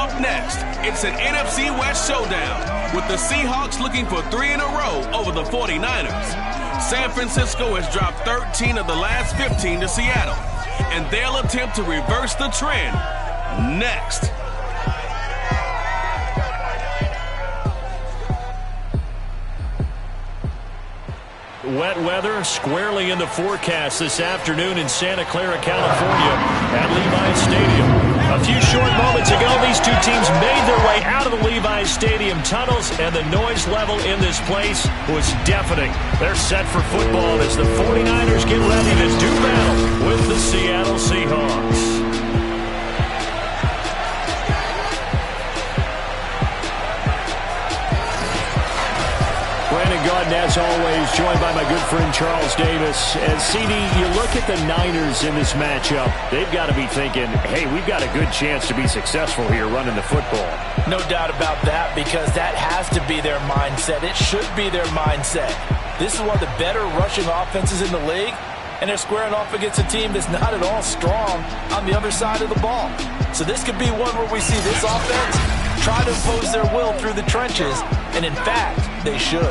Up next, it's an NFC West showdown with the Seahawks looking for 3 in a row over the 49ers. San Francisco has dropped 13 of the last 15 to Seattle, and they'll attempt to reverse the trend next. Wet weather squarely in the forecast this afternoon in Santa Clara, California at Levi's Stadium. A few short moments ago, these two teams made their way out of the Levi's Stadium tunnels, and the noise level in this place was deafening. They're set for football as the 49ers get ready to do battle with the Seattle Seahawks. Garden, as always, joined by my good friend Charles Davis. As CD, you look at the Niners in this matchup, they've got to be thinking, hey, we've got a good chance to be successful here running the football. No doubt about that, because that has to be their mindset. It should be their mindset. This is one of the better rushing offenses in the league, and they're squaring off against a team that's not at all strong on the other side of the ball. So this could be one where we see this offense try to impose their will through the trenches, and in fact, they should.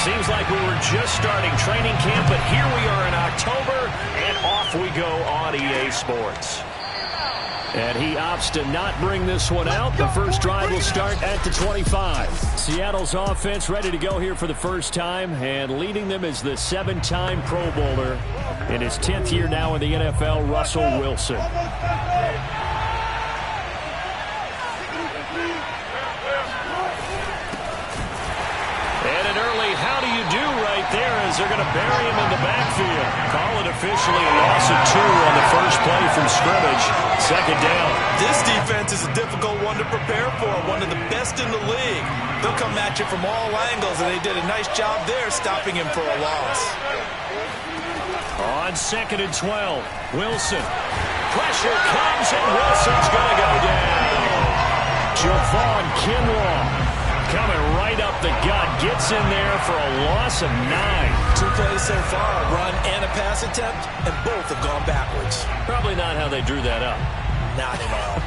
Seems like we were just starting training camp, but here we are in October, and off we go on EA Sports. And he opts to not bring this one out. The first drive will start at the 25. Seattle's offense ready to go here for the first time, and leading them is the 7-time Pro Bowler in his 10th year now in the NFL, Russell Wilson. And an early how do you do right there as they're going to bury him in the backfield. Call it officially a loss of 2 on the first play from scrimmage. Second down. This defense is a difficult one to prepare for, one of the best in the league. They'll come at you from all angles, and they did a nice job there stopping him for a loss. On 2nd and 12, Wilson. Pressure comes, and Wilson's going to go down. Javon Kinlaw coming right up the gut, gets in there for a loss of 9. 2 plays so far, a run and a pass attempt, and both have gone backwards. Probably not how they drew that up. Not at all.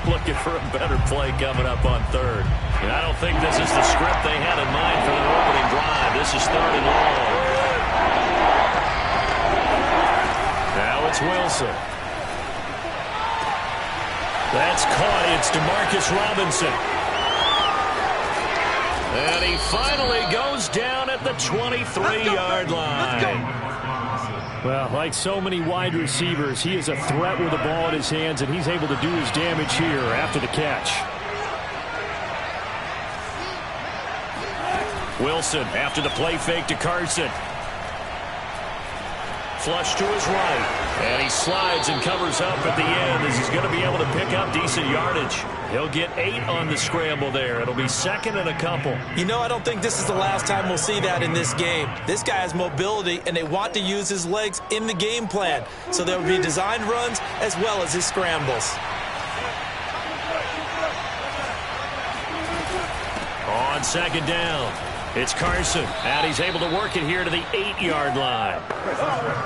Looking for a better play coming up on 3rd. And I don't think this is the script they had in mind for their opening drive. This is 3rd and long. Now it's Wilson. That's caught. It's DeMarcus Robinson. And he finally goes down at the 23-yard line. Well, like so many wide receivers, he is a threat with the ball in his hands, and he's able to do his damage here after the catch. Wilson after the play fake to Carson. Flush to his right. And he slides and covers up at the end as he's going to be able to pick up decent yardage. He'll get 8 on the scramble there. It'll be 2nd and a couple. You know, I don't think this is the last time we'll see that in this game. This guy has mobility, and they want to use his legs in the game plan. So there will be designed runs as well as his scrambles. On 2nd down, it's Carson, and he's able to work it here to the 8-yard line.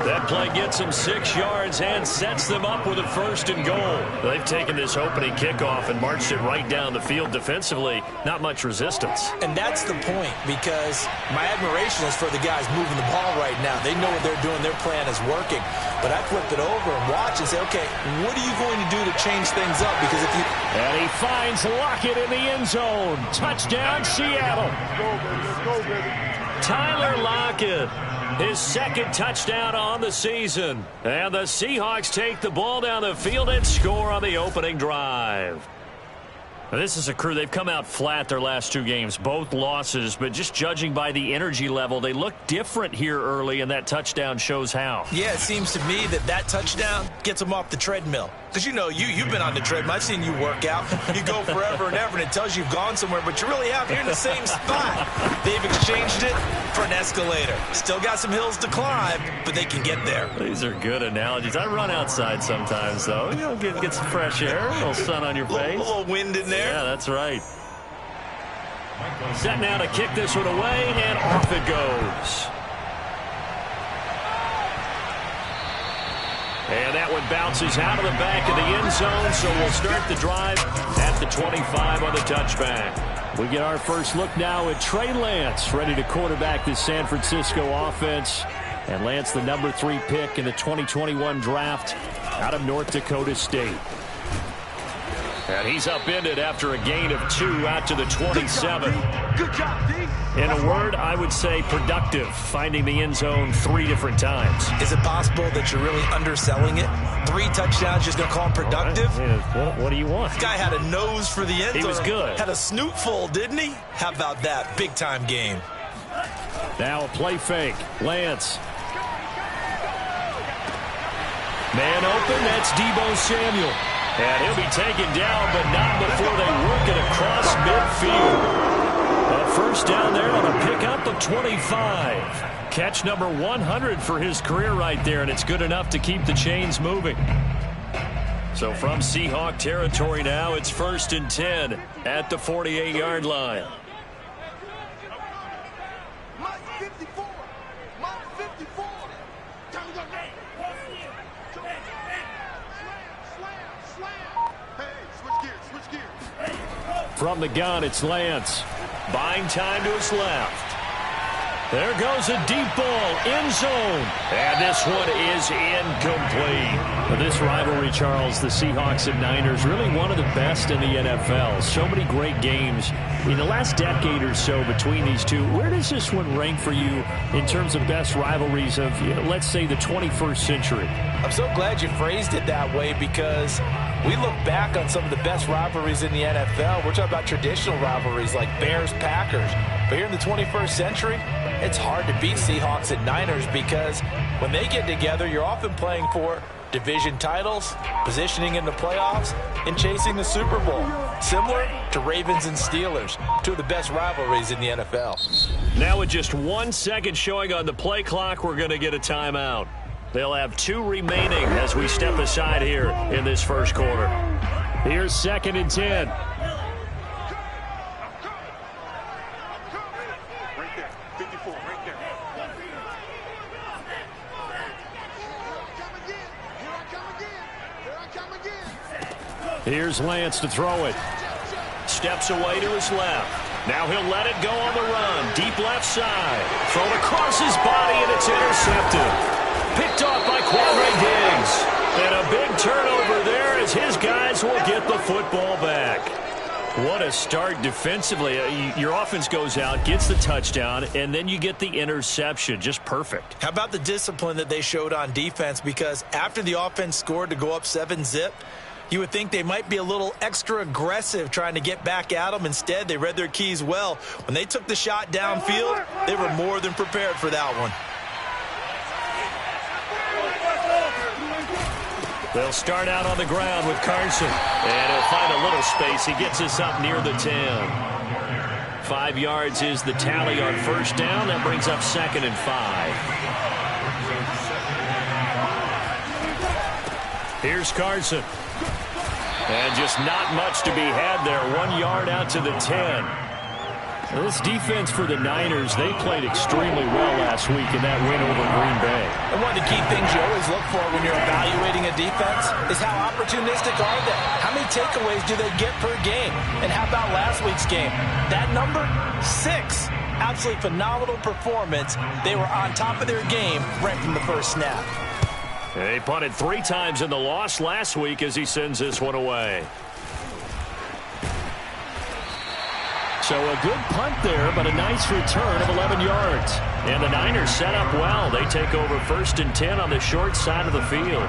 That play gets him 6 yards and sets them up with a 1st and goal. They've taken this opening kickoff and marched it right down the field defensively. Not much resistance. And that's the point, because my admiration is for the guys moving the ball right now. They know what they're doing. Their plan is working. But I flip it over and watch and say, okay, what are you going to do to change things up? Because if you... And he finds Lockett in the end zone. Touchdown, Seattle. Tyler Lockett, his 2nd touchdown on the season. And the Seahawks take the ball down the field and score on the opening drive. Now, this is a crew, they've come out flat their last 2 games, both losses, but just judging by the energy level, they look different here early, and that touchdown shows how. Yeah, it seems to me that touchdown gets them off the treadmill. Because, you know, you've been on the treadmill. I've seen you work out. You go forever and ever, and it tells you you've gone somewhere, but you really have. You're in the same spot. They've exchanged it for an escalator. Still got some hills to climb, but they can get there. These are good analogies. I run outside sometimes, though. You know, get some fresh air, a little sun on your face. A little wind in there. there. Yeah, that's right. Set now to kick this one away, and off it goes. And that one bounces out of the back of the end zone, so we'll start the drive at the 25 on the touchback. We get our first look now at Trey Lance, ready to quarterback this San Francisco offense. And Lance, the number 3 pick in the 2021 draft out of North Dakota State. And he's upended after a gain of 2 out to the 27. Good job, D. In a word, I would say productive, finding the end zone 3 different times. Is it possible that you're really underselling it? 3 touchdowns, just going to call him productive? Right. What do you want? This guy had a nose for the end zone. He was good. Had a snoot full, didn't he? How about that? Big-time game. Now a play fake. Lance. Man open, that's Deebo Samuel. And he'll be taken down, but not before they work it across midfield. A first down there on a pickup of 25. Catch number 100 for his career right there, and it's good enough to keep the chains moving. So from Seahawk territory now, it's 1st and 10 at the 48-yard line. From the gun, it's Lance. Buying time to his left. There goes a deep ball, end zone. And this one is incomplete. This rivalry, Charles, the Seahawks and Niners, really one of the best in the NFL. So many great games in the last decade or so between these two. Where does this one rank for you in terms of best rivalries of, let's say, the 21st century? I'm so glad you phrased it that way because we look back on some of the best rivalries in the NFL. We're talking about traditional rivalries like Bears-Packers. But here in the 21st century, it's hard to beat Seahawks and Niners because when they get together, you're often playing for division titles, positioning in the playoffs, and chasing the Super Bowl. Similar to Ravens and Steelers, 2 of the best rivalries in the NFL. Now with just 1 second showing on the play clock, we're going to get a timeout. They'll have 2 remaining as we step aside here in this first quarter. Here's 2nd and 10. Right there, 54, right there. Here I come again. Here's Lance to throw it. Steps away to his left. Now he'll let it go on the run. Deep left side. Thrown across his body, and it's intercepted. Picked off by Quandre Diggs. And a big turnover there as his guys will get the football back. What a start defensively. Your offense goes out, gets the touchdown, and then you get the interception. Just perfect. How about the discipline that they showed on defense? Because after the offense scored to go up 7-zip, you would think they might be a little extra aggressive trying to get back at them. Instead, they read their keys well. When they took the shot downfield, they were more than prepared for that one. They'll start out on the ground with Carson. And he'll find a little space. He gets us up near the 10. 5 yards is the tally on first down. That brings up 2nd and 5. Here's Carson. And just not much to be had there. 1 yard out to the 10. Well, this defense for the Niners, they played extremely well last week in that win over Green Bay. And one of the key things you always look for when you're evaluating a defense is how opportunistic are they? How many takeaways do they get per game? And how about last week's game? That number, 6. Absolutely phenomenal performance. They were on top of their game right from the first snap. They punted 3 times in the loss last week as he sends this one away. So a good punt there, but a nice return of 11 yards. And the Niners set up well. They take over 1st and 10 on the short side of the field.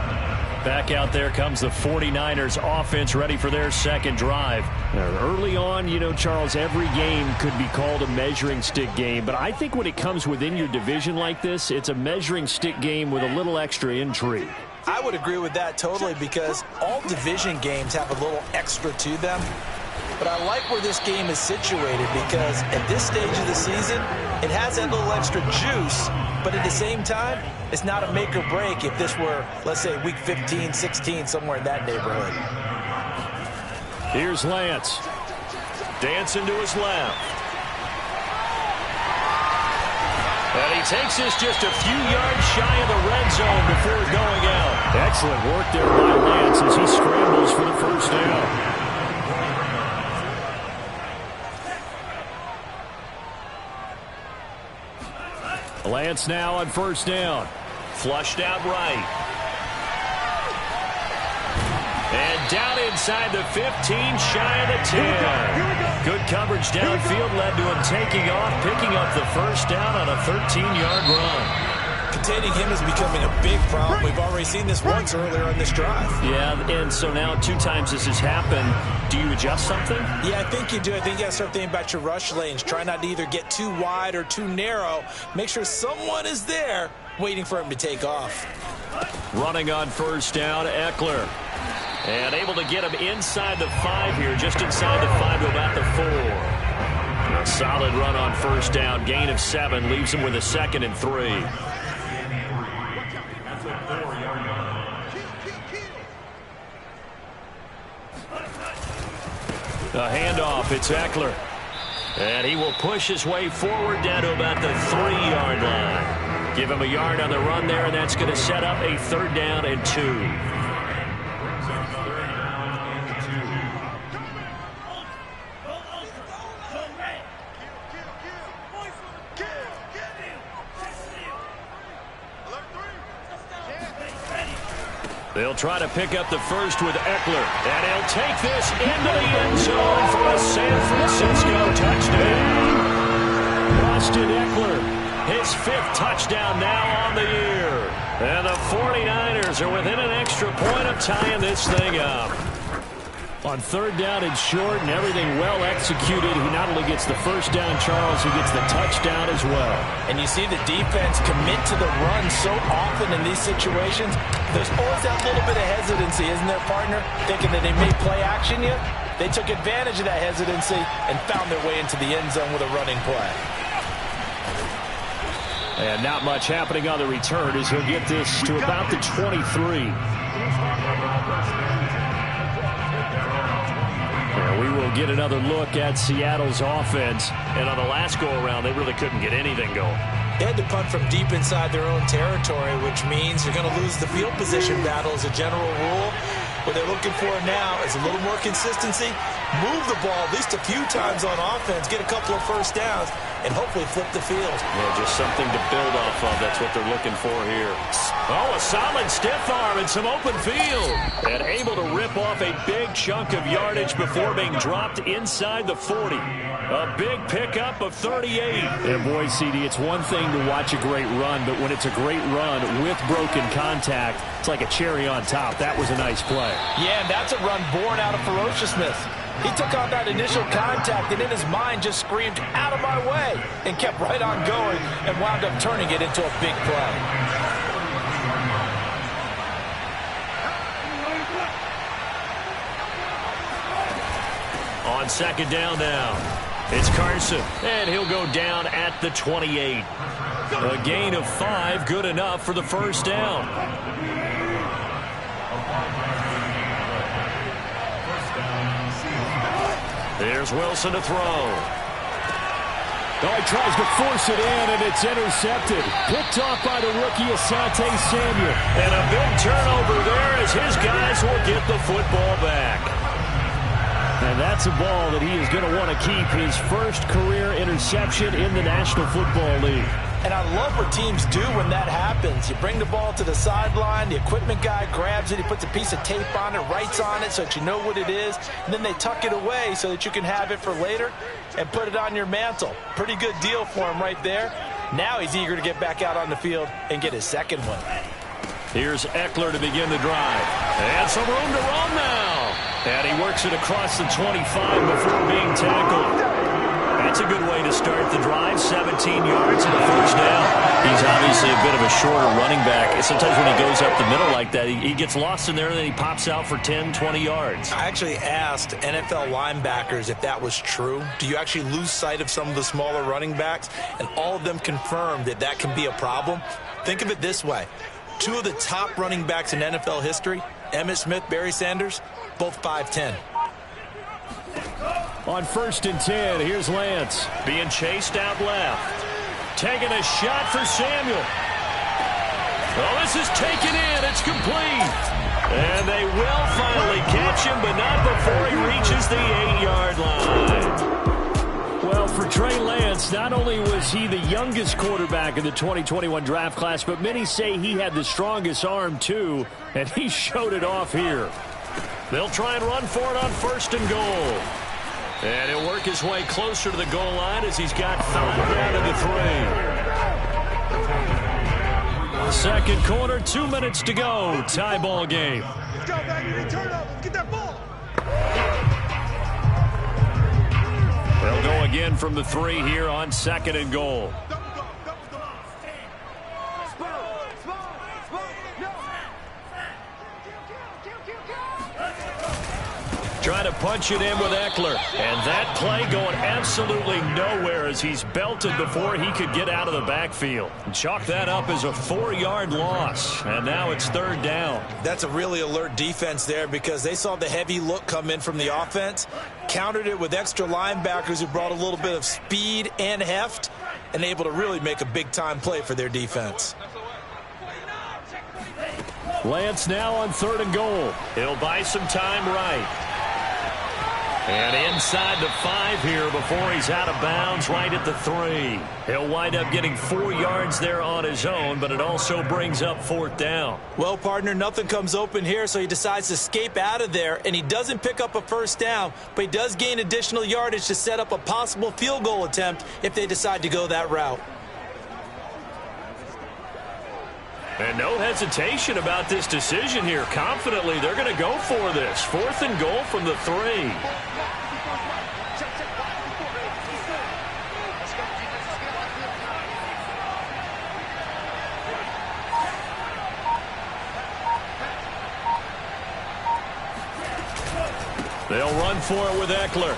Back out there comes the 49ers offense ready for their second drive. Early on, you know, Charles, every game could be called a measuring stick game. But I think when it comes within your division like this, it's a measuring stick game with a little extra intrigue. I would agree with that totally because all division games have a little extra to them. But I like where this game is situated because at this stage of the season, it has that little extra juice, but at the same time, it's not a make or break if this were, let's say, week 15, 16, somewhere in that neighborhood. Here's Lance. Dancing to his left. And he takes this just a few yards shy of the red zone before going out. Excellent work there by Lance as he scrambles for the first down. Lance now on first down. Flushed out right. And down inside the 15, shy of the 10. Good coverage downfield led to him taking off, picking up the first down on a 13-yard run. Containing him is becoming a big problem. We've already seen this once earlier on this drive. Yeah, and so now 2 times this has happened. Do you adjust something? Yeah, I think you do. I think you got to start thinking about your rush lanes. Try not to either get too wide or too narrow. Make sure someone is there waiting for him to take off. Running on first down, Eckler. And able to get him inside the 5 here, just inside the 5 to about the 4. A solid run on first down. Gain of 7 leaves him with a 2nd and 3. A handoff, it's Eckler. And he will push his way forward down to about the 3-yard line. Give him a yard on the run there, and that's going to set up a 3rd down and 2. They'll try to pick up the first with Eckler. And he'll take this into the end zone for a San Francisco touchdown. Austin Eckler, his 5th touchdown now on the year. And the 49ers are within an extra point of tying this thing up. On 3rd down and short and everything well executed, he not only gets the first down, Charles, he gets the touchdown as well. And you see the defense commit to the run so often in these situations. There's always that little bit of hesitancy, isn't there, partner? Thinking that they may play action you. They took advantage of that hesitancy and found their way into the end zone with a running play. And not much happening on the return as he'll get this to about the 23. We will get another look at Seattle's offense. And on the last go-around, they really couldn't get anything going. They had to punt from deep inside their own territory, which means you're going to lose the field position battle as a general rule. What they're looking for now is a little more consistency, move the ball at least a few times on offense, get a couple of first downs, and hopefully flip the field. Yeah, just something to build off of. That's what they're looking for here. Oh, a solid stiff arm and some open field. And able to rip off a big chunk of yardage before being dropped inside the 40. A big pickup of 38. And boy, CD, it's one thing to watch a great run, but when it's a great run with broken contact, it's like a cherry on top. That was a nice play. Yeah, and that's a run born out of ferociousness. He took on that initial contact and in his mind just screamed, "Out of my way," and kept right on going and wound up turning it into a big play. On 2nd down now, it's Carson, and he'll go down at the 28. A gain of 5, good enough for the first down. There's Wilson to throw. Oh, he tries to force it in, and it's intercepted. Picked off by the rookie, Asante Samuel. And a big turnover there as his guys will get the football back. And that's a ball that he is going to want to keep, his first career interception in the National Football League. And I love what teams do when that happens. You bring the ball to the sideline, the equipment guy grabs it, he puts a piece of tape on it, writes on it so that you know what it is, and then they tuck it away so that you can have it for later and put it on your mantle. Pretty good deal for him right there. Now he's eager to get back out on the field and get his 2nd one. Here's Eckler to begin the drive. And some room to run now. And he works it across the 25 before being tackled. That's a good way to start the drive. 17 yards and a first down. He's obviously a bit of a shorter running back. Sometimes when he goes up the middle like that, he gets lost in there and then he pops out for 10, 20 yards. I actually asked NFL linebackers if that was true. Do you actually lose sight of some of the smaller running backs? And all of them confirmed that that can be a problem. Think of it this way. 2 of the top running backs in NFL history, Emmitt Smith, Barry Sanders, both 5'10". On 1st and 10, here's Lance. Being chased out left. Taking a shot for Samuel. Oh, this is taken in. It's complete. And they will finally catch him, but not before he reaches the 8-yard line. Well, for Trey Lance, not only was he the youngest quarterback in the 2021 draft class, but many say he had the strongest arm, too, and he showed it off here. They'll try and run for it on 1st and goal. And he'll work his way closer to the goal line as he's got 5 down to the 3. Second quarter, 2 minutes to go. Tie ball game. Let's go, baby. Turn up. Let's get that ball. They'll go again from the 3 here on 2nd and goal. Trying to punch it in with Eckler. And that play going absolutely nowhere as he's belted before he could get out of the backfield. Chalk that up as a 4-yard loss. And now it's 3rd down. That's a really alert defense there because they saw the heavy look come in from the offense, countered it with extra linebackers who brought a little bit of speed and heft, and able to really make a big-time play for their defense. Lance now on 3rd and goal. He'll buy some time right. And inside the 5 here before he's out of bounds right at the 3. He'll wind up getting 4 yards there on his own, but it also brings up 4th down. Well, partner, nothing comes open here, so he decides to escape out of there, and he doesn't pick up a 1st down, but he does gain additional yardage to set up a possible field goal attempt if they decide to go that route. And no hesitation about this decision here. Confidently, they're going to go for this. 4th and goal from the 3. They'll run for it with Eckler.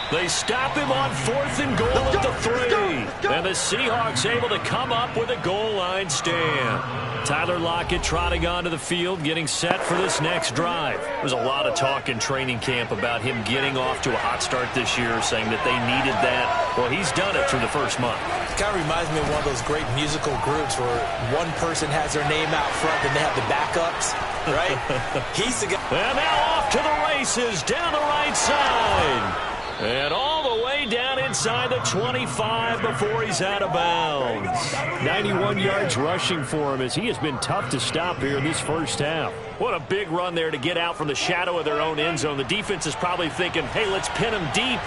They stop him on 4th and goal at the 3. And the Seahawks able to come up with a goal line stand. Tyler Lockett trotting onto the field, getting set for this next drive. There's a lot of talk in training camp about him getting off to a hot start this year, saying that they needed that. Well, he's done it through the first month. It kind of reminds me of one of those great musical groups where one person has their name out front and they have the backups, right? He's the guy. And now off to the races down the right side. And all the way down inside the 25 before he's out of bounds. 91 yards rushing for him as he has been tough to stop here in this first half. What a big run there to get out from the shadow of their own end zone. The defense is probably thinking, hey, let's pin him deep.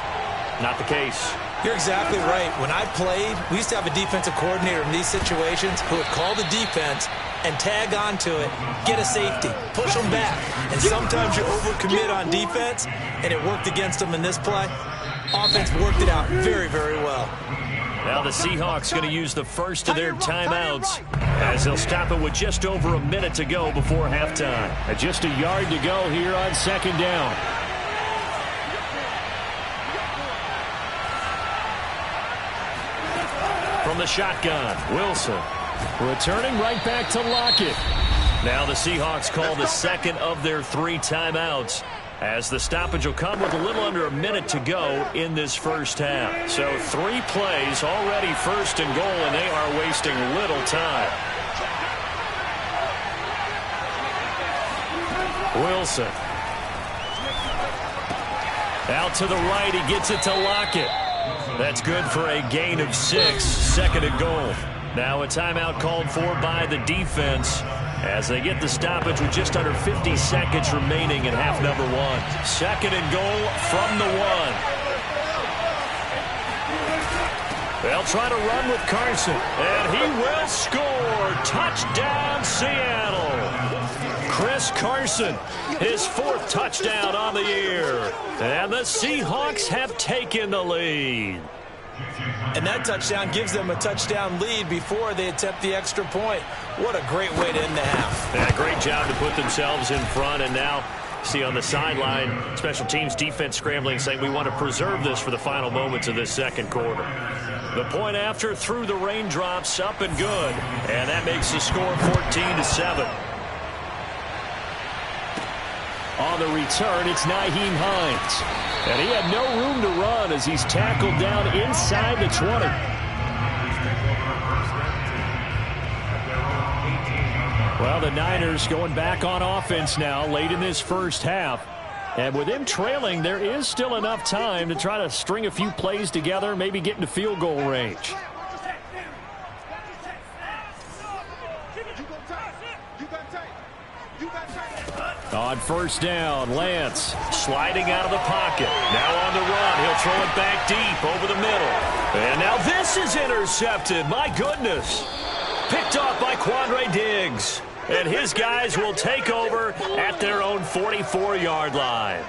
Not the case. You're exactly right. When I played, we used to have a defensive coordinator in these situations who would call the defense and tag onto it, get a safety, push them back. And sometimes you overcommit on defense, and it worked against them in this play. Offense worked it out very, very well. Now the Seahawks going to use the first of their timeouts as they'll stop it with just over a minute to go before halftime. Just a yard to go here on 2nd down. From the shotgun, Wilson. Returning right back to Lockett. Now the Seahawks call the second of their 3 timeouts as the stoppage will come with a little under a minute to go in this first half. So 3 plays already 1st and goal, and they are wasting little time. Wilson. Out to the right, he gets it to Lockett. That's good for a gain of 6, 2nd and goal. Now a timeout called for by the defense as they get the stoppage with just under 50 seconds remaining in half number 1. 2nd and goal from the 1. They'll try to run with Carson, and he will score. Touchdown, Seattle. Chris Carson, his 4th touchdown on the year. And the Seahawks have taken the lead. And that touchdown gives them a touchdown lead before they attempt the extra point. What a great way to end the half. Yeah, great job to put themselves in front. And now, see on the sideline, special teams defense scrambling, saying we want to preserve this for the final moments of this second quarter. The point after through the raindrops, up and good. And that makes the score 14-7. On the return, it's Nyheim Hines. And he had no room to run as he's tackled down inside the 20. Well, the Niners going back on offense now late in this first half. And with him trailing, there is still enough time to try to string a few plays together, maybe get into field goal range. On first down, Lance sliding out of the pocket. Now on the run. He'll throw it back deep over the middle. And now this is intercepted. My goodness. Picked off by Quandre Diggs. And his guys will take over at their own 44-yard line.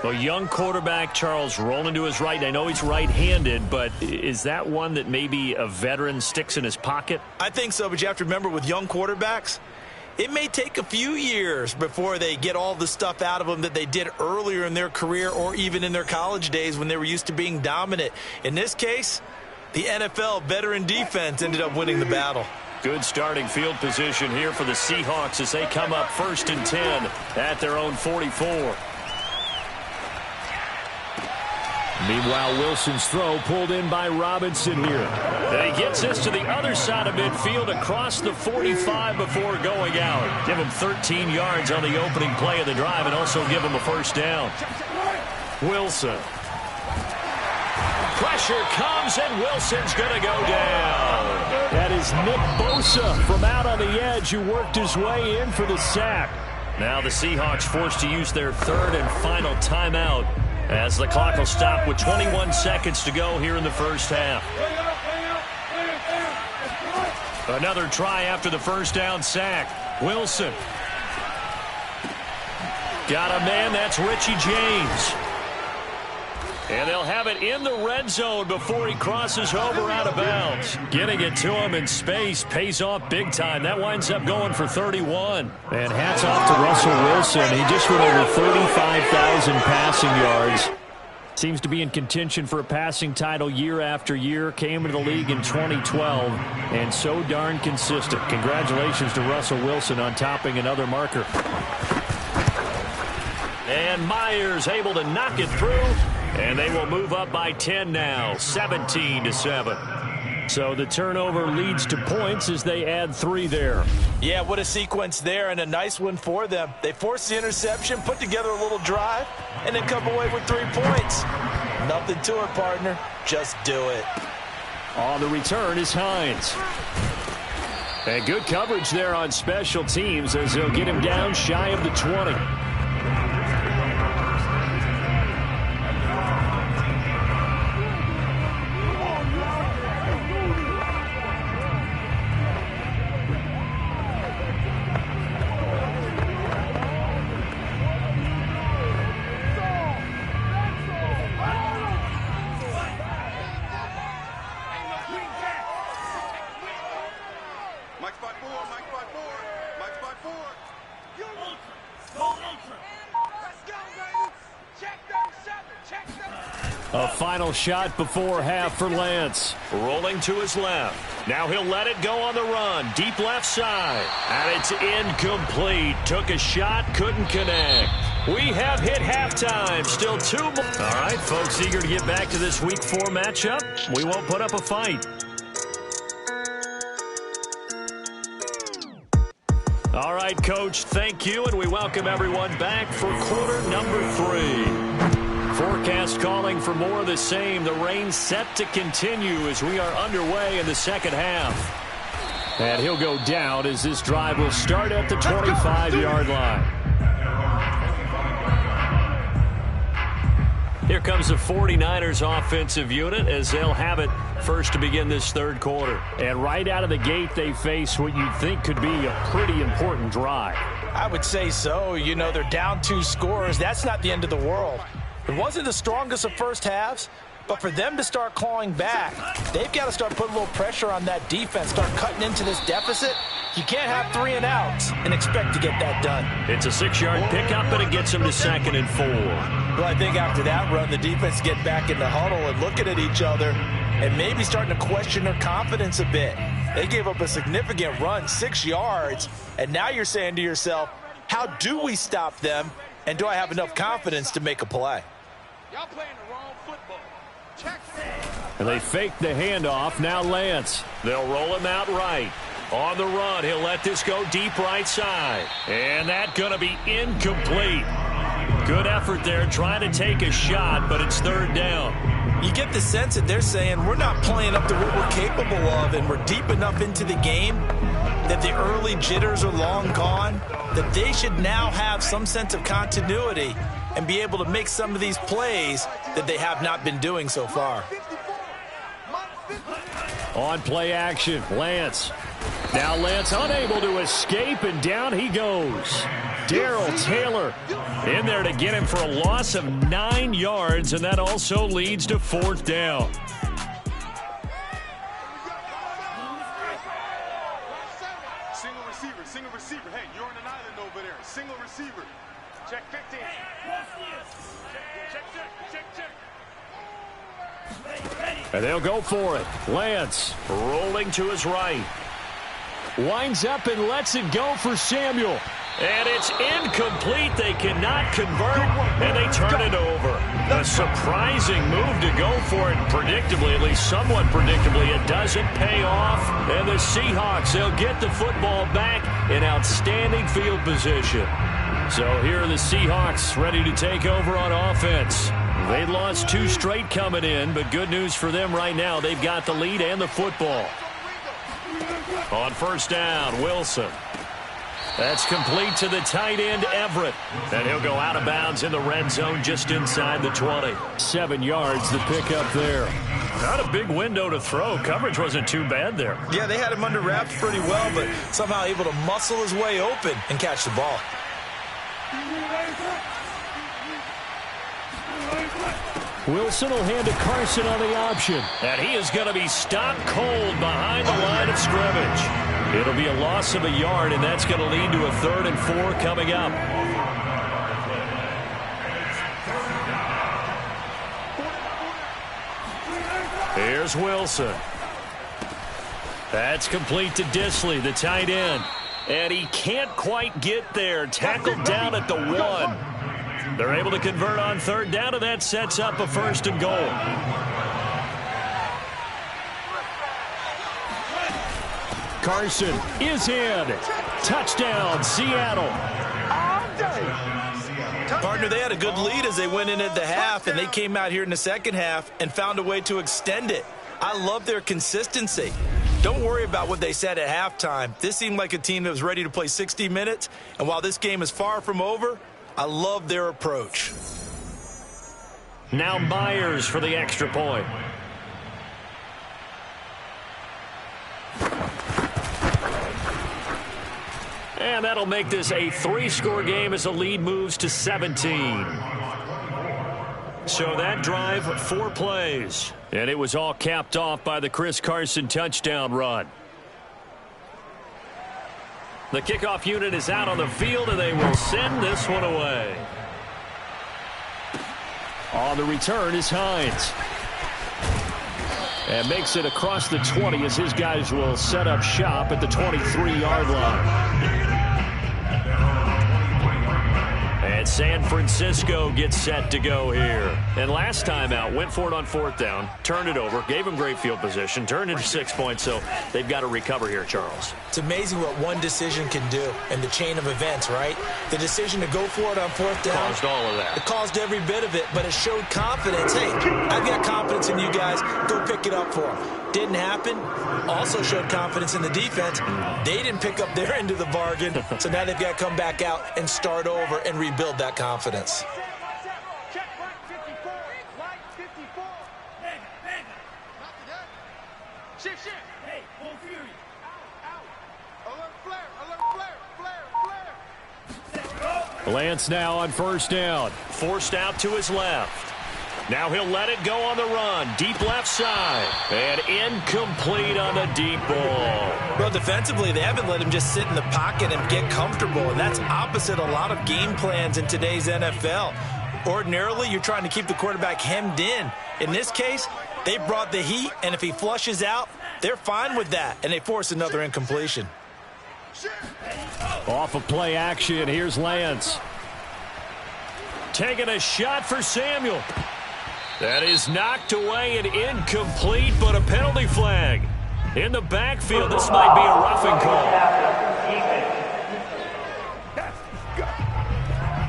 A young quarterback, Charles, rolling to his right. I know he's right-handed, but is that one that maybe a veteran sticks in his pocket? I think so, but you have to remember with young quarterbacks, it may take a few years before they get all the stuff out of them that they did earlier in their career or even in their college days when they were used to being dominant. In this case, the NFL veteran defense ended up winning the battle. Good starting field position here for the Seahawks as they come up 1st and 10 at their own 44. Meanwhile, Wilson's throw pulled in by Robinson here. And he gets this to the other side of midfield across the 45 before going out. Give him 13 yards on the opening play of the drive and also give him a first down. Wilson. Pressure comes and Wilson's going to go down. That is Nick Bosa from out on the edge who worked his way in for the sack. Now the Seahawks forced to use their third and final timeout as the clock will stop with 21 seconds to go here in the first half. Another try after the first down sack. Wilson. Got a man, that's Richie James. And they'll have it in the red zone before he crosses over out of bounds. Getting it to him in space pays off big time. That winds up going for 31. And hats off to Russell Wilson. He just went over 35,000 passing yards. Seems to be in contention for a passing title year after year. Came into the league in 2012 and so darn consistent. Congratulations to Russell Wilson on topping another marker. And Myers able to knock it through. And they will move up by 10 now, 17-7. So the turnover leads to points as they add 3 there. Yeah, what a sequence there and a nice one for them. They forced the interception, put together a little drive, and then come away with 3 points. Nothing to it, partner. Just do it. On the return is Hines. And good coverage there on special teams as they'll get him down shy of the 20. A final shot before half for Lance. Rolling to his left. Now he'll let it go on the run. Deep left side. And it's incomplete. Took a shot, couldn't connect. We have hit halftime. Still 2 more. All right, folks, eager to get back to this Week 4 matchup. We won't put up a fight. All right, Coach, thank you, and we welcome everyone back for quarter number 3. Forecast calling for more of the same. The rain set to continue as we are underway in the second half. And he'll go down as this drive will start at the 25-yard line. Here comes the 49ers offensive unit as they'll have it first to begin this third quarter. And right out of the gate, they face what you'd think could be a pretty important drive. I would say so. You know, they're down 2 scores. That's not the end of the world. It wasn't the strongest of first halves, but for them to start clawing back, they've got to start putting a little pressure on that defense, start cutting into this deficit. You can't have 3 and outs and expect to get that done. It's a 6-yard pickup, and it gets them to 2nd and 4. Well, I think after that run, the defense get back in the huddle and looking at each other and maybe starting to question their confidence a bit. They gave up a significant run, 6 yards, and now you're saying to yourself, how do we stop them? And do I have enough confidence to make a play? Y'all playing the wrong football. Check. And they fake the handoff. Now Lance. They'll roll him out right. On the run, he'll let this go deep right side. And that's going to be incomplete. Good effort there trying to take a shot, but it's third down. You get the sense that they're saying we're not playing up to what we're capable of, and we're deep enough into the game that the early jitters are long gone, that they should now have some sense of continuity and be able to make some of these plays that they have not been doing so far. On play action, Lance. Now Lance unable to escape, and down he goes. Darrell Taylor in there to get him for a loss of 9 yards, and that also leads to fourth down. Single receiver. Hey, you're on an island over there. Single receiver. Check 15. Check. And they'll go for it. Lance rolling to his right. Winds up and lets it go for Samuel. And it's incomplete. They cannot convert, and they turn it over. A surprising move to go for it. Predictably, at least somewhat predictably, it doesn't pay off. And the Seahawks, they'll get the football back in outstanding field position. So here are the Seahawks ready to take over on offense. They'd lost 2 straight coming in, but good news for them right now. They've got the lead and the football. On first down, Wilson. That's complete to the tight end, Everett. And he'll go out of bounds in the red zone just inside the 20. 7 yards to pick up there. Not a big window to throw. Coverage wasn't too bad there. Yeah, they had him under wraps pretty well, but somehow able to muscle his way open and catch the ball. Wilson will hand to Carson on the option. And he is going to be stopped cold behind the line of scrimmage. It'll be a loss of a yard, and that's going to lead to a 3rd and 4 coming up. Here's Wilson. That's complete to Disley, the tight end. And he can't quite get there. Tackled down at the 1. They're able to convert on 3rd down, and that sets up a 1st and goal. Carson is in. Touchdown, Seattle. Partner, they had a good lead as they went in at the half, and they came out here in the second half and found a way to extend it. I love their consistency. Don't worry about what they said at halftime. This seemed like a team that was ready to play 60 minutes, and while this game is far from over, I love their approach. Now Myers for the extra point. And that'll make this a 3-score game as the lead moves to 17. So that drive, 4 plays. And it was all capped off by the Chris Carson touchdown run. The kickoff unit is out on the field, and they will send this one away. On the return is Hines. And makes it across the 20 as his guys will set up shop at the 23-yard line. And San Francisco gets set to go here. And last time out, went for it on 4th down, turned it over, gave them great field position, turned into 6 points, so they've got to recover here, Charles. It's amazing what one decision can do in the chain of events, right? The decision to go for it on 4th down. Caused all of that. It caused every bit of it, but it showed confidence. Hey, I've got confidence in you guys. Go pick it up for them. Didn't happen. Also showed confidence in the defense. They didn't pick up their end of the bargain, so now they've got to come back out and start over and rebuild that confidence. Check right 54. Right 54. Shift. Hey, full fury. Out. Alert flare. Lance now on 1st down. Forced out to his left. Now he'll let it go on the run. Deep left side. And incomplete on the deep ball. Well, defensively, they haven't let him just sit in the pocket and get comfortable, and that's opposite a lot of game plans in today's NFL. Ordinarily, you're trying to keep the quarterback hemmed in. In this case, they brought the heat, and if he flushes out, they're fine with that, and they force another incompletion. Off of play action, here's Lance. taking a shot for Samuel. That is knocked away and incomplete, but a penalty flag. In the backfield, this might be a roughing call.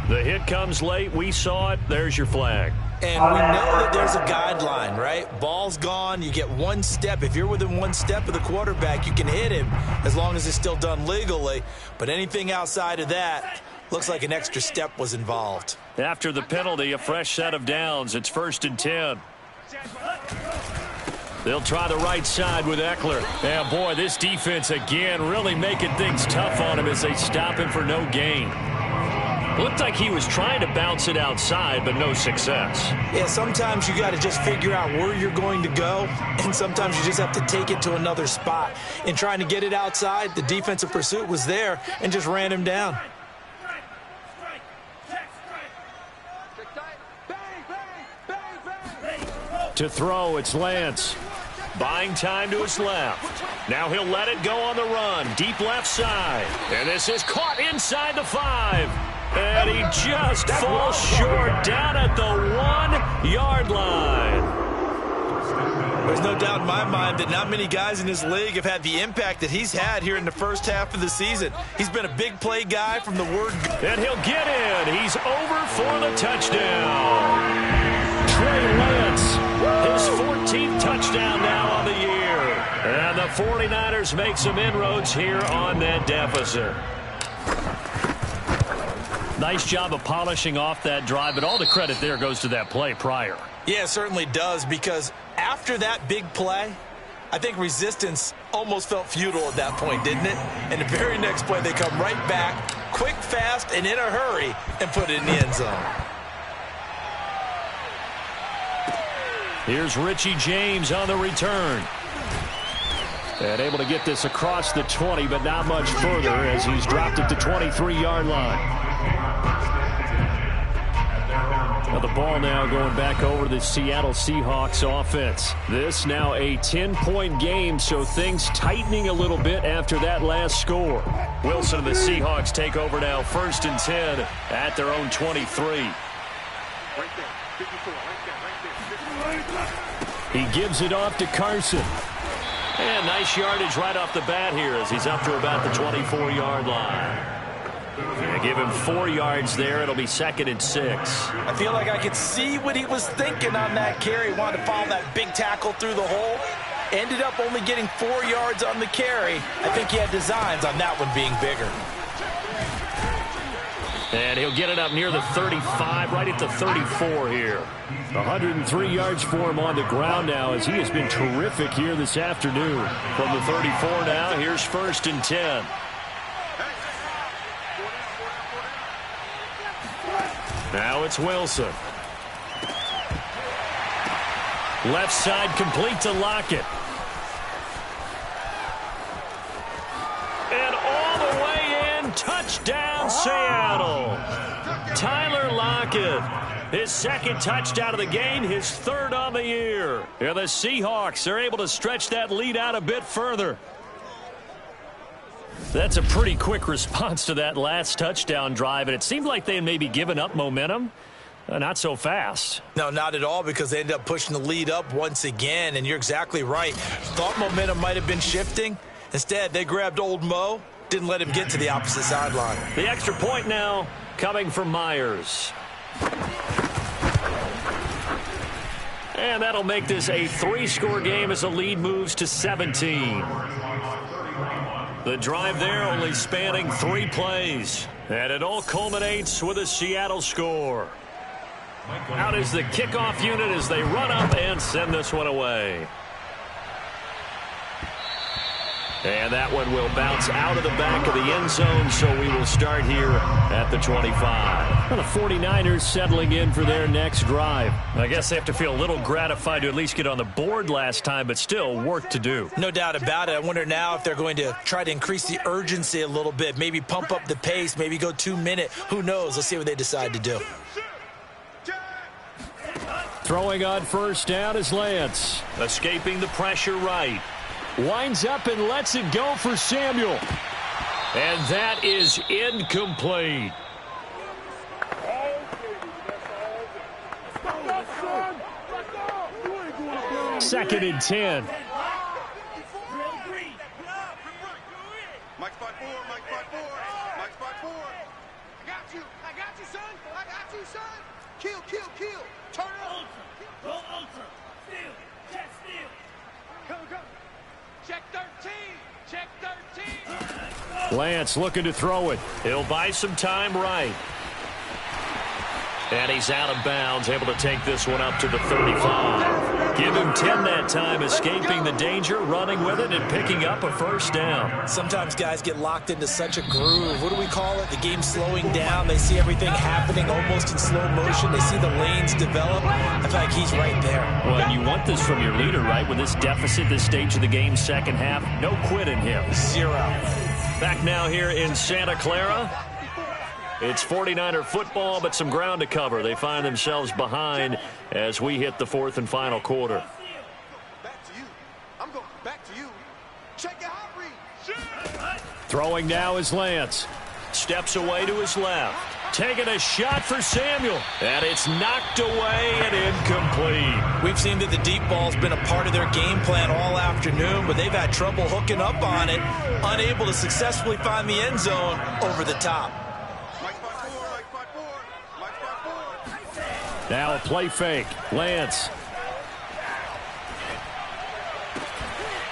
The hit comes late. We saw it. There's your flag. And we know that there's a guideline, right? Ball's gone. You get one step. If you're within one step of the quarterback, you can hit him as long as it's still done legally. But anything outside of that looks like an extra step was involved. After the penalty, a fresh set of downs. It's 1st and 10. They'll try the right side with Eckler. And, boy, this defense again really making things tough on him as they stop him for no gain. Looked like he was trying to bounce it outside, but no success. Yeah, sometimes you got to just figure out where you're going to go, and sometimes you just have to take it to another spot. In trying to get it outside, the defensive pursuit was there and just ran him down. To throw, it's Lance. Buying time to his left. Now he'll let it go on the run. Deep left side. And this is caught inside the 5. And he just falls short down at the 1-yard line. There's no doubt in my mind that not many guys in this league have had the impact that he's had here in the first half of the season. He's been a big play guy from the word go. And he'll get in. He's over for the touchdown. Trey Lance, his 14th touchdown now on the year. And the 49ers make some inroads here on that deficit. Nice job of polishing off that drive, but all the credit there goes to that play prior. Yeah, it certainly does, because after that big play, I think resistance almost felt futile at that point, didn't it? And the very next play, they come right back, quick, fast, and in a hurry, and put it in the end zone. Here's Richie James on the return. And able to get this across the 20, but not much further as he's dropped it to 23-yard line. Now the ball now going back over to the Seattle Seahawks offense. This now a 10-point game, so things tightening a little bit after that last score. Wilson and the Seahawks take over now, 1st and 10 at their own 23. He gives it off to Carson. And nice yardage right off the bat here as he's up to about the 24-yard line. They give him 4 yards there. It'll be 2nd and 6. I feel like I could see what he was thinking on that carry. Wanted to follow that big tackle through the hole. Ended up only getting 4 yards on the carry. I think he had designs on that one being bigger. And he'll get it up near the 35, right at the 34 here. 103 yards for him on the ground now as he has been terrific here this afternoon. From the 34 now, here's 1st and 10. Now it's Wilson. Left side complete to Lockett. And all the way in, touchdown Seattle. Tyler Lockett, his 2nd touchdown of the game, his 3rd on the year. And the Seahawks are able to stretch that lead out a bit further. That's a pretty quick response to that last touchdown drive, and it seemed like they had maybe given up momentum. Not so fast. No, not at all, because they ended up pushing the lead up once again, and you're exactly right. Thought momentum might have been shifting. Instead, they grabbed old Mo, didn't let him get to the opposite sideline. The extra point now coming from Myers. And that'll make this a 3-score game as the lead moves to 17. The drive there only spanning 3 plays. And it all culminates with a Seattle score. Out is the kickoff unit as they run up and send this one away. And that one will bounce out of the back of the end zone, so we will start here at the 25. Well, the 49ers settling in for their next drive. I guess they have to feel a little gratified to at least get on the board last time, but still work to do. No doubt about it. I wonder now if they're going to try to increase the urgency a little bit, maybe pump up the pace, maybe go 2-minute. Who knows? Let's see what they decide to do. Throwing on 1st down is Lance. Escaping the pressure right. Winds up and lets it go for Samuel. And that is incomplete. 2nd and 10. Mike spot 4, Mike spot 4, Mike spot 4. I got you, son. Kill. Turn up. Go ultra. Steal. Check steal. Go. Check 13. Lance looking to throw it. He'll buy some time right. And he's out of bounds, able to take this one up to the 35. Give him 10 that time, escaping the danger, running with it, and picking up a first down. Sometimes guys get locked into such a groove. What do we call it? The game's slowing down. They see everything happening almost in slow motion. They see the lanes develop. I feel like he's right there. Well, and you want this from your leader, right? With this deficit, this stage of the game, second half, no quit in him. 0. Back now here in Santa Clara. It's 49er football, but some ground to cover. They find themselves behind as we hit the 4th and final quarter. Back to you. I'm going back to you. Check your hot read. Throwing now is Lance. Steps away to his left. Taking a shot for Samuel. And it's knocked away and incomplete. We've seen that the deep ball's been a part of their game plan all afternoon, but they've had trouble hooking up on it, unable to successfully find the end zone over the top. Now a play fake. Lance.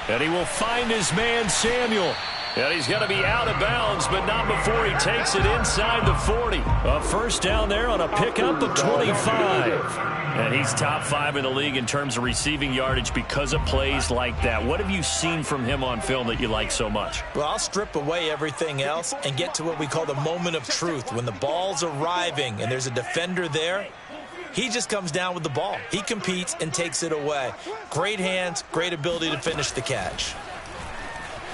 And he will find his man, Samuel. And he's going to be out of bounds, but not before he takes it inside the 40. A first down there on a pickup of 25. And he's top 5 in the league in terms of receiving yardage because of plays like that. What have you seen from him on film that you like so much? Well, I'll strip away everything else and get to what we call the moment of truth. When the ball's arriving and there's a defender there, he just comes down with the ball. He competes and takes it away. Great hands, great ability to finish the catch.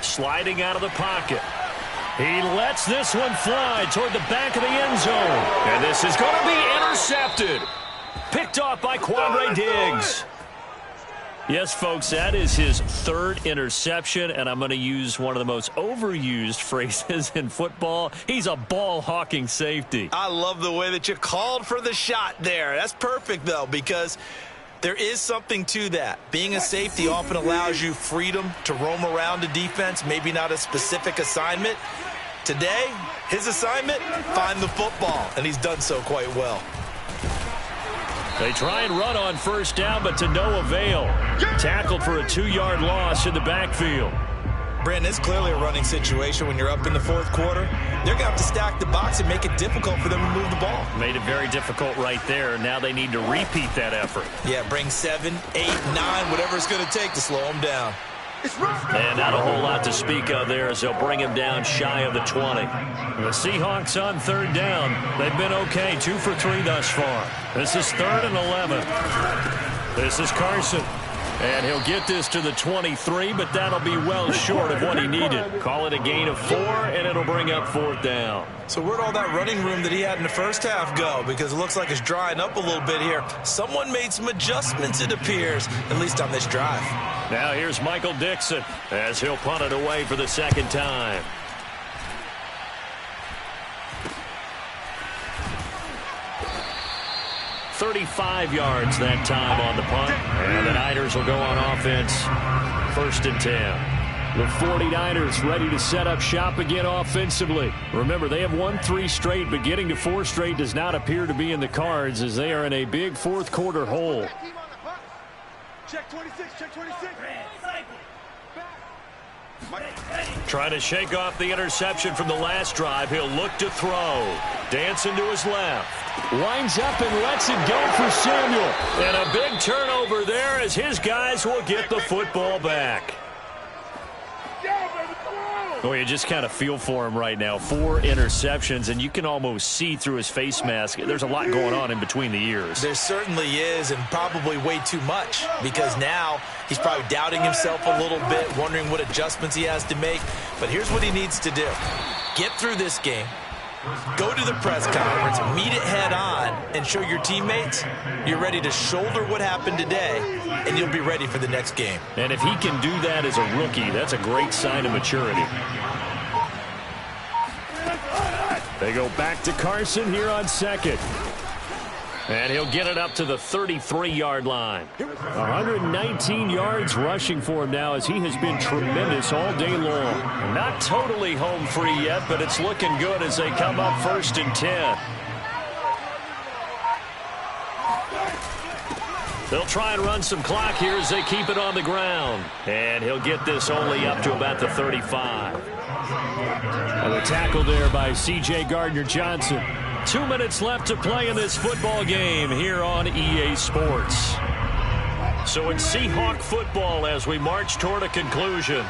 Sliding out of the pocket. He lets this one fly toward the back of the end zone. And this is going to be intercepted. Picked off by Quandre Diggs. Yes, folks, that is his 3rd interception, and I'm going to use one of the most overused phrases in football. He's a ball-hawking safety. I love the way that you called for the shot there. That's perfect, though, because there is something to that. Being a safety often allows you freedom to roam around a defense, maybe not a specific assignment. Today, his assignment, find the football, and he's done so quite well. They try and run on first down, but to no avail. Tackled for a 2-yard loss in the backfield. Brandon, it's clearly a running situation when you're up in the 4th quarter. They're going to have to stack the box and make it difficult for them to move the ball. Made it very difficult right there. Now they need to repeat that effort. Yeah, bring 7, 8, 9, whatever it's going to take to slow them down. And not a whole lot to speak of there as they'll bring him down shy of the 20. The Seahawks on 3rd down. They've been okay, 2 for 3 thus far. This is 3rd and 11. This is Carson. And he'll get this to the 23, but that'll be well short of what he needed. Call it a gain of 4, and it'll bring up 4th down. So where'd all that running room that he had in the first half go? Because it looks like it's drying up a little bit here. Someone made some adjustments, it appears, at least on this drive. Now here's Michael Dixon as he'll punt it away for the 2nd time. .35 yards that time on the punt. And the Niners will go on offense. 1st and 10. The 49ers ready to set up shop again offensively. Remember, they have won 3 straight, but getting to 4 straight does not appear to be in the cards as they are in a big 4th quarter hole. Check 26, check 26. Trying to shake off the interception from the last drive. He'll look to throw. Dancing to his left. Winds up and lets it go for Samuel. And a big turnover there as his guys will get the football back. Well, you just kind of feel for him right now. 4 interceptions, and you can almost see through his face mask. There's a lot going on in between the ears. There certainly is, and probably way too much, because now he's probably doubting himself a little bit, wondering what adjustments he has to make. But here's what he needs to do. Get through this game. Go to the press conference, meet it head on, and show your teammates you're ready to shoulder what happened today, and you'll be ready for the next game. And if he can do that as a rookie, that's a great sign of maturity. They go back to Carson here on 2nd. And he'll get it up to the 33-yard line. 119 yards rushing for him now as he has been tremendous all day long. Not totally home free yet, but it's looking good as they come up 1st and 10. They'll try and run some clock here as they keep it on the ground. And he'll get this only up to about the 35. And the tackle there by C.J. Gardner-Johnson. 2 minutes left to play in this football game here on EA Sports. So it's Seahawk football as we march toward a conclusion.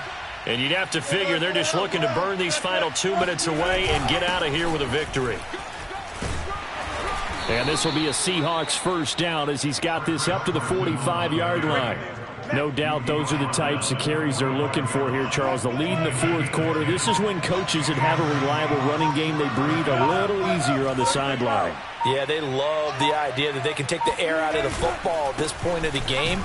And you'd have to figure they're just looking to burn these final 2 minutes away and get out of here with a victory. And this will be a Seahawks first down as he's got this up to the 45-yard line. No doubt those are the types of carries they're looking for here, Charles. The lead in the fourth quarter. This is when coaches that have a reliable running game, they breathe a little easier on the sideline. Yeah, they love the idea that they can take the air out of the football at this point of the game.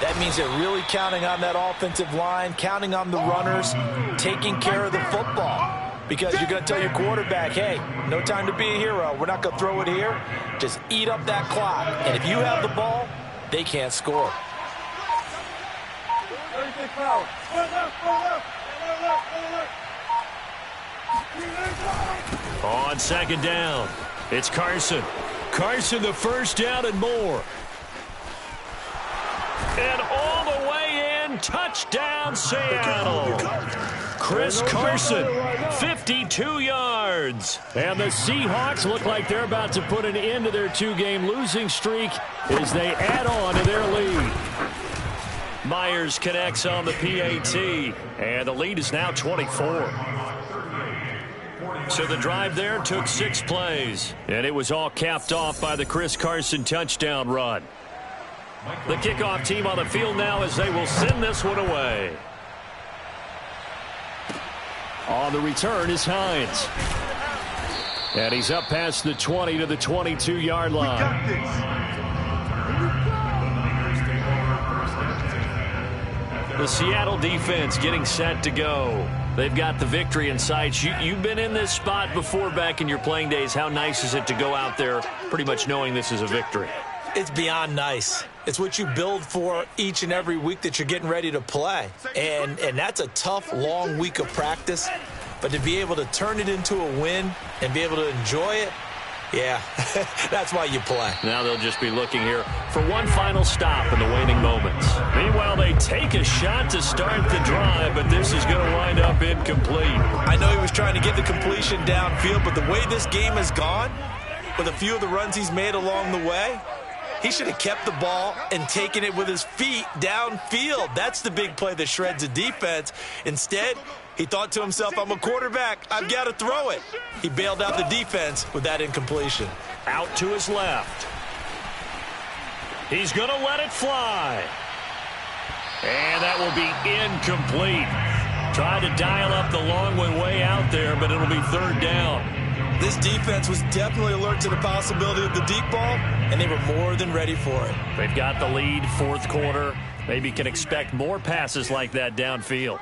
That means they're really counting on that offensive line, counting on the runners, taking care of the football. Because you're going to tell your quarterback, hey, no time to be a hero. We're not going to throw it here. Just eat up that clock. And if you have the ball, they can't score. On second down, it's Carson. Carson the first down and more. And all the way in, touchdown Seattle. Chris Carson, 52 yards. And the Seahawks look like they're about to put an end to their two-game losing streak as they add on to their lead. Myers connects on the PAT, and the lead is now 24. So the drive there took 6 plays, and it was all capped off by the Chris Carson touchdown run. The kickoff team on the field now as they will send this one away. On the return is Hines. And he's up past the 20 to the 22-yard line. The Seattle defense getting set to go. They've got the victory in sight. You've been in this spot before back in your playing days. How nice is it to go out there pretty much knowing this is a victory? It's beyond nice. It's what you build for each and every week that you're getting ready to play. And that's a tough, long week of practice. But to be able to turn it into a win and be able to enjoy it, yeah, that's why you play. Now they'll just be looking here for one final stop in the waning moments. Meanwhile, they take a shot to start the drive, but this is going to wind up incomplete. I know he was trying to get the completion downfield, but the way this game has gone, with a few of the runs he's made along the way, he should have kept the ball and taken it with his feet downfield. That's the big play that shreds the defense. Instead, he thought to himself, I'm a quarterback. I've got to throw it. He bailed out the defense with that incompletion. Out to his left. He's going to let it fly. And that will be incomplete. Tried to dial up the long one way out there, but it'll be third down. This defense was definitely alert to the possibility of the deep ball, and they were more than ready for it. They've got the lead, fourth quarter. Maybe can expect more passes like that downfield.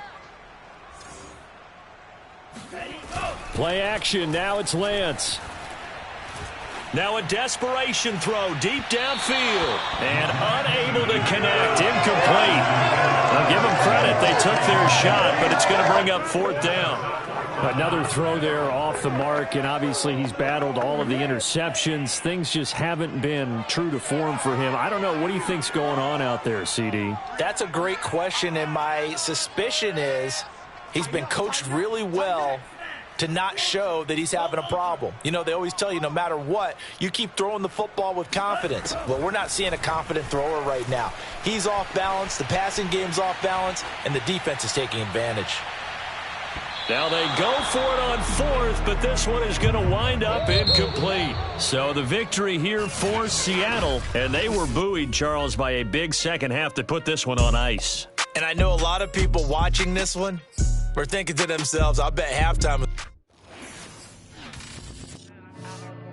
Play action. Now it's Lance. Now a desperation throw deep downfield. And unable to connect. Incomplete. I'll give them credit. They took their shot, but it's going to bring up fourth down. Another throw there off the mark, and obviously he's battled all of the interceptions. Things just haven't been true to form for him. I don't know. What do you think's going on out there, CD? That's a great question, and my suspicion is he's been coached really well to not show that he's having a problem. You know, they always tell you no matter what, you keep throwing the football with confidence. Well, we're not seeing a confident thrower right now. He's off balance, the passing game's off balance, and the defense is taking advantage. Now they go for it on fourth, but this one is going to wind up incomplete. So the victory here for Seattle, and they were buoyed, Charles, by a big second half to put this one on ice. And I know a lot of people watching this one were thinking to themselves, I bet halftime